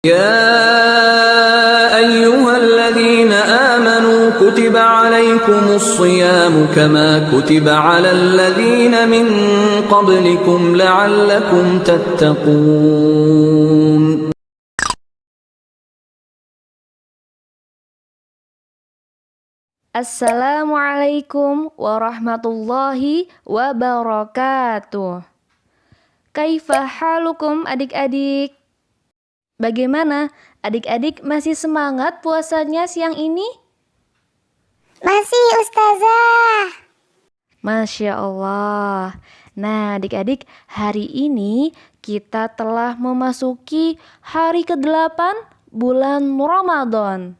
يا أيها الذين آمنوا كتب عليكم الصيام كما كتب على الذين من قبلكم لعلكم تتقون. Assalamualaikum warahmatullahi wabarakatuh. Kaifa halukum adik-adik? Bagaimana? Adik-adik masih semangat puasanya siang ini? Masih, Ustazah. Masya Allah. Nah, adik-adik, hari ini kita telah memasuki hari ke-8 bulan Ramadan.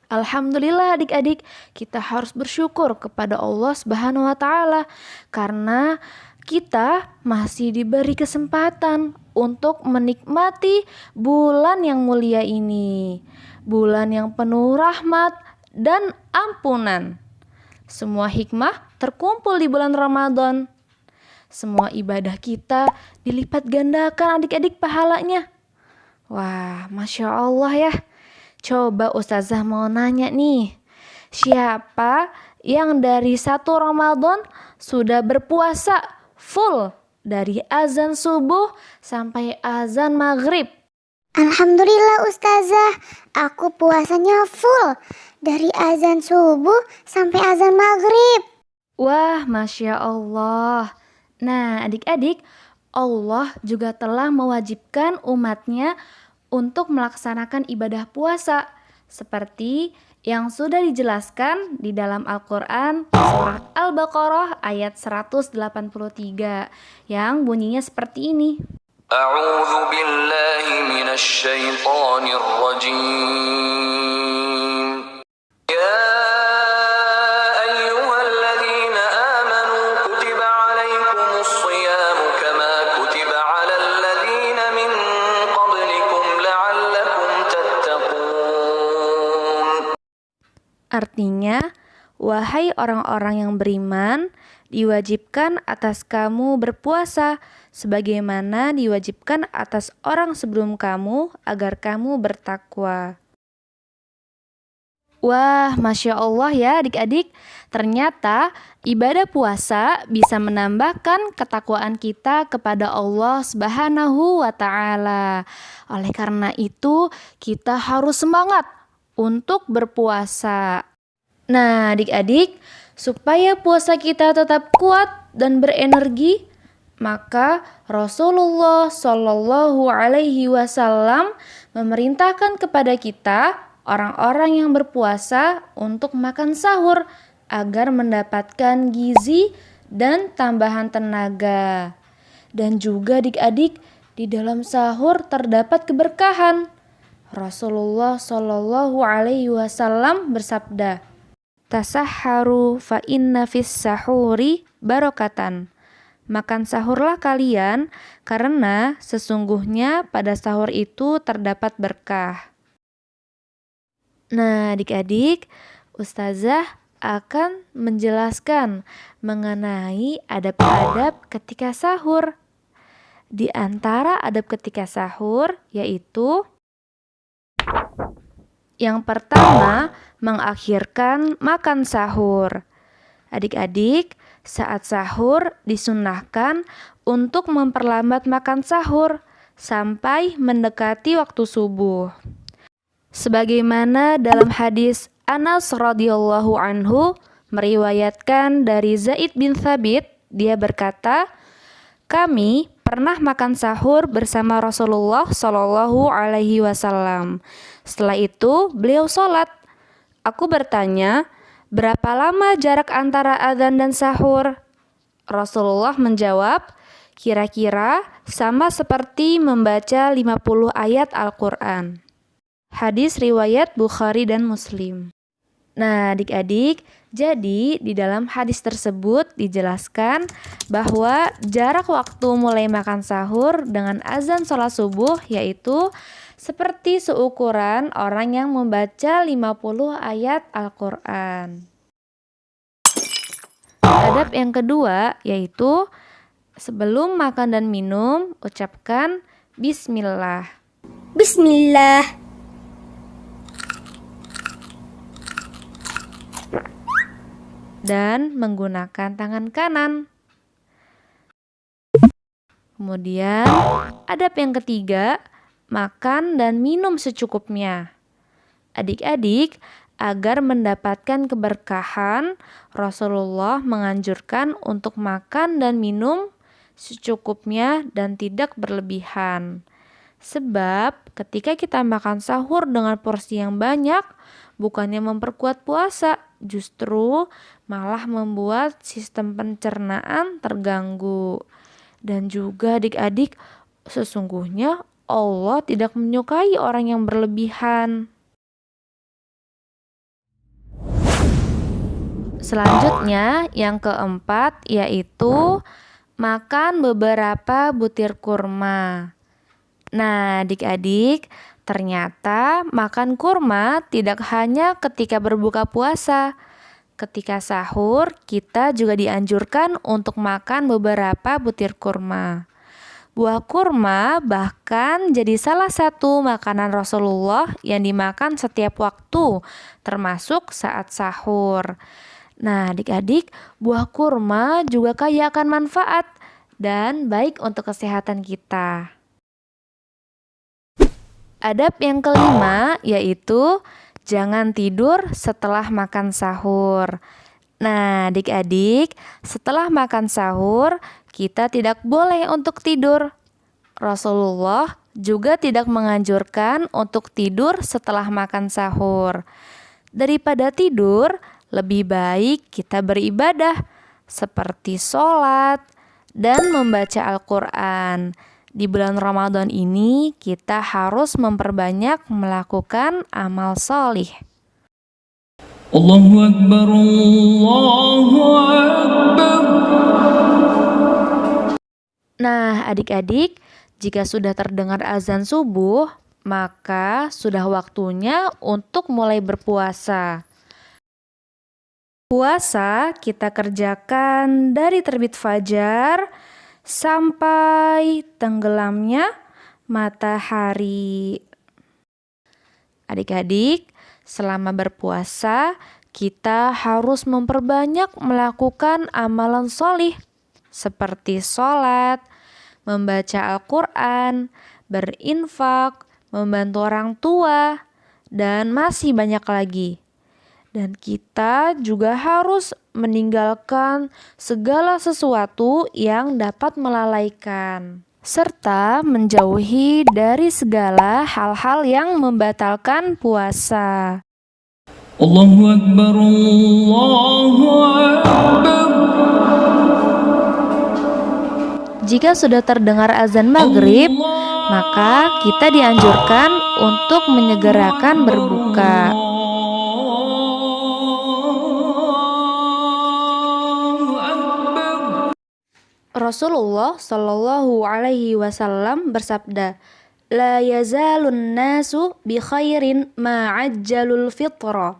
Alhamdulillah adik-adik, kita harus bersyukur kepada Allah Subhanahu wa taala karena kita masih diberi kesempatan untuk menikmati bulan yang mulia ini. Bulan yang penuh rahmat dan ampunan. Semua hikmah terkumpul di bulan Ramadan. Semua ibadah kita dilipat gandakan adik-adik pahalanya. Wah, Masya Allah ya. Coba Ustazah mau nanya nih, siapa yang dari 1 Ramadan sudah berpuasa full dari azan subuh sampai azan maghrib? Alhamdulillah Ustazah, aku puasanya full dari azan subuh sampai azan maghrib. Wah, Masya Allah. Nah, adik-adik, Allah juga telah mewajibkan umatnya untuk melaksanakan ibadah puasa seperti yang sudah dijelaskan di dalam Al-Quran surah Al-Baqarah ayat 183 yang bunyinya seperti ini. A'udzu billahi minasy syaithanir rajim. Ya ayyuhalladzina amanu kutiba 'alaikumus shiyam kama kutiba 'alal ladzina min qablikum la'allakum tattaqun. Artinya, wahai orang-orang yang beriman, diwajibkan atas kamu berpuasa sebagaimana diwajibkan atas orang sebelum kamu agar kamu bertakwa. Wah, Masya Allah ya adik-adik, ternyata ibadah puasa bisa menambahkan ketakwaan kita kepada Allah Subhanahu wa ta'ala. Oleh karena itu, kita harus semangat untuk berpuasa. Nah, adik-adik, supaya puasa kita tetap kuat dan berenergi, maka Rasulullah Shallallahu Alaihi Wasallam memerintahkan kepada kita orang-orang yang berpuasa untuk makan sahur agar mendapatkan gizi dan tambahan tenaga. Dan juga adik-adik, di dalam sahur terdapat keberkahan. Rasulullah Shallallahu Alaihi Wasallam bersabda, "Tasahharu fa inna fis sahuri barokatan." Makan sahurlah kalian karena sesungguhnya pada sahur itu terdapat berkah. Nah, adik-adik, Ustazah akan menjelaskan mengenai adab-adab ketika sahur. Di antara adab ketika sahur yaitu yang pertama, mengakhirkan makan sahur. Adik-adik, saat sahur disunnahkan untuk memperlambat makan sahur sampai mendekati waktu subuh. Sebagaimana dalam hadis Anas radhiyallahu anhu meriwayatkan dari Zaid bin Thabit, dia berkata, "Kami pernah makan sahur bersama Rasulullah Shallallahu Alaihi Wasallam. Setelah itu beliau sholat. Aku bertanya, berapa lama jarak antara adzan dan sahur? Rasulullah menjawab, kira-kira sama seperti membaca 50 ayat Al-Quran. Hadis riwayat Bukhari dan Muslim. Nah, adik-adik, jadi di dalam hadis tersebut dijelaskan bahwa jarak waktu mulai makan sahur dengan azan sholat subuh yaitu seperti seukuran orang yang membaca 50 ayat Al-Quran. Adab yang kedua yaitu sebelum makan dan minum ucapkan Bismillah. Bismillah. Dan menggunakan tangan kanan. Kemudian, adab yang ketiga, makan dan minum secukupnya. Adik-adik, agar mendapatkan keberkahan, Rasulullah menganjurkan untuk makan dan minum secukupnya dan tidak berlebihan. Sebab ketika kita makan sahur dengan porsi yang banyak, bukannya memperkuat puasa, justru malah membuat sistem pencernaan terganggu. Dan juga adik-adik, sesungguhnya Allah tidak menyukai orang yang berlebihan. Selanjutnya, yang keempat yaitu makan beberapa butir kurma. Nah, adik-adik, ternyata makan kurma tidak hanya ketika berbuka puasa. Ketika sahur, kita juga dianjurkan untuk makan beberapa butir kurma. Buah kurma bahkan jadi salah satu makanan Rasulullah yang dimakan setiap waktu, termasuk saat sahur. Nah, adik-adik, buah kurma juga kaya akan manfaat dan baik untuk kesehatan kita. Adab yang kelima yaitu jangan tidur setelah makan sahur. Nah, adik-adik, setelah makan sahur, kita tidak boleh untuk tidur. Rasulullah juga tidak menganjurkan untuk tidur setelah makan sahur. Daripada tidur, lebih baik kita beribadah seperti sholat dan membaca Al-Quran. Di bulan Ramadan ini kita harus memperbanyak melakukan amal sholih. Allahu Akbar, Allahu Akbar. Nah, adik-adik, jika sudah terdengar azan subuh, maka sudah waktunya untuk mulai berpuasa. Puasa kita kerjakan dari terbit fajar sampai tenggelamnya matahari. Adik-adik, selama berpuasa kita harus memperbanyak melakukan amalan sholih seperti sholat, membaca Al-Quran, berinfak, membantu orang tua, dan masih banyak lagi. Dan kita juga harus meninggalkan segala sesuatu yang dapat melalaikan, serta menjauhi dari segala hal-hal yang membatalkan puasa. Allahu Akbar, Allahu Akbar. Jika sudah terdengar azan maghrib, maka kita dianjurkan untuk menyegerakan berbuka. Rasulullah Shallallahu Alaihi Wasallam bersabda, "La yazalun nasu bi khairin ma'ajjalul fitra."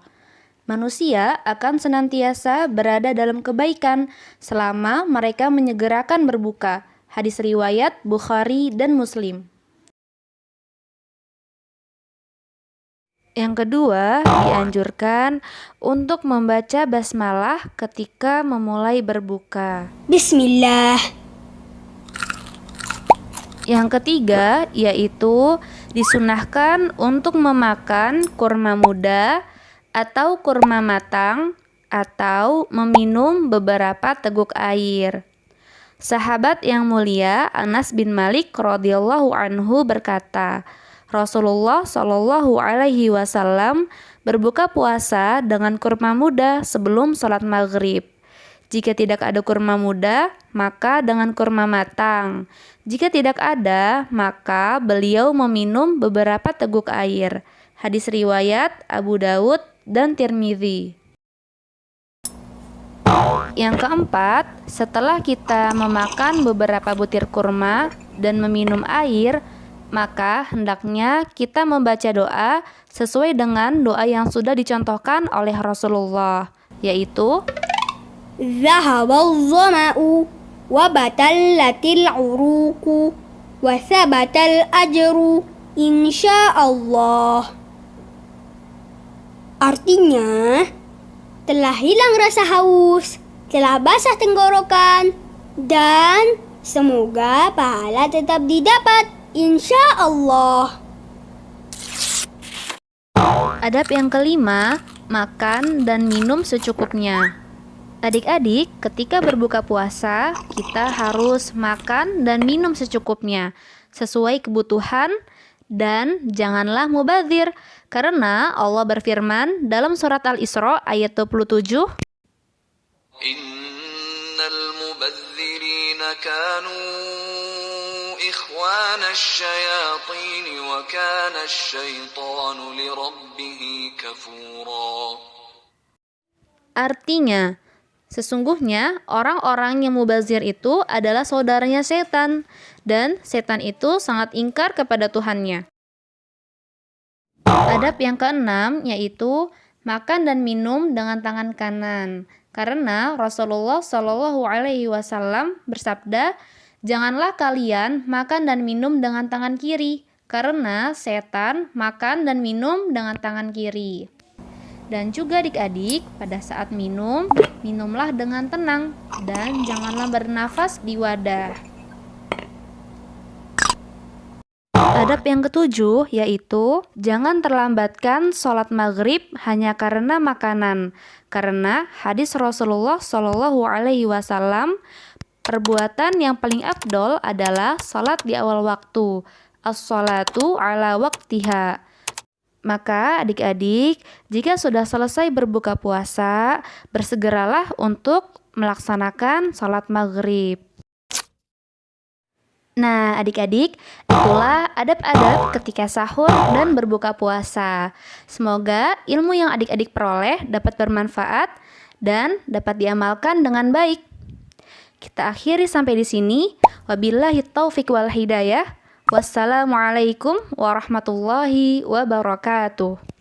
Manusia akan senantiasa berada dalam kebaikan selama mereka menyegerakan berbuka. Hadis riwayat Bukhari dan Muslim. Yang kedua, dianjurkan untuk membaca basmalah ketika memulai berbuka. Bismillah. Yang ketiga, yaitu disunahkan untuk memakan kurma muda atau kurma matang atau meminum beberapa teguk air. Sahabat yang mulia Anas bin Malik radhiyallahu anhu berkata, Rasulullah Shallallahu Alaihi Wasallam berbuka puasa dengan kurma muda sebelum sholat maghrib. Jika tidak ada kurma muda, maka dengan kurma matang. Jika tidak ada, maka beliau meminum beberapa teguk air. Hadis riwayat Abu Daud dan Tirmidzi. Yang keempat, setelah kita memakan beberapa butir kurma dan meminum air, maka hendaknya kita membaca doa sesuai dengan doa yang sudah dicontohkan oleh Rasulullah, yaitu Zahabal zama'u wa batallatil uruku wa sabatal ajru insya Allah. Artinya, telah hilang rasa haus, telah basah tenggorokan, dan semoga pahala tetap didapat, insya Allah. Adab yang kelima, makan dan minum secukupnya. Adik-adik, ketika berbuka puasa, kita harus makan dan minum secukupnya, sesuai kebutuhan, dan janganlah mubazir, karena Allah berfirman dalam surat Al-Isra ayat 27, Innal mubazzirina kanu ikhwana asyayatin wa kana asyaitanu lirabbih kafura. artinya, sesungguhnya orang-orang yang mubazir itu adalah saudaranya setan, dan setan itu sangat ingkar kepada Tuhannya. Adab yang keenam yaitu makan dan minum dengan tangan kanan, karena Rasulullah Shallallahu Alaihi Wasallam bersabda, janganlah kalian makan dan minum dengan tangan kiri, karena setan makan dan minum dengan tangan kiri. Dan juga adik-adik, pada saat minum, minumlah dengan tenang dan janganlah bernafas di wadah. Adab yang ketujuh yaitu jangan terlambatkan sholat maghrib hanya karena makanan. Karena hadis Rasulullah Shallallahu Alaihi Wasallam, perbuatan yang paling afdol adalah sholat di awal waktu. As-sholatu ala waktiha. Maka adik-adik, jika sudah selesai berbuka puasa, bersegeralah untuk melaksanakan sholat maghrib. Nah adik-adik, itulah adab-adab ketika sahur dan berbuka puasa. Semoga ilmu yang adik-adik peroleh dapat bermanfaat dan dapat diamalkan dengan baik. Kita akhiri sampai di sini. Wabillahi taufiq wal hidayah. Wassalamualaikum warahmatullahi wabarakatuh.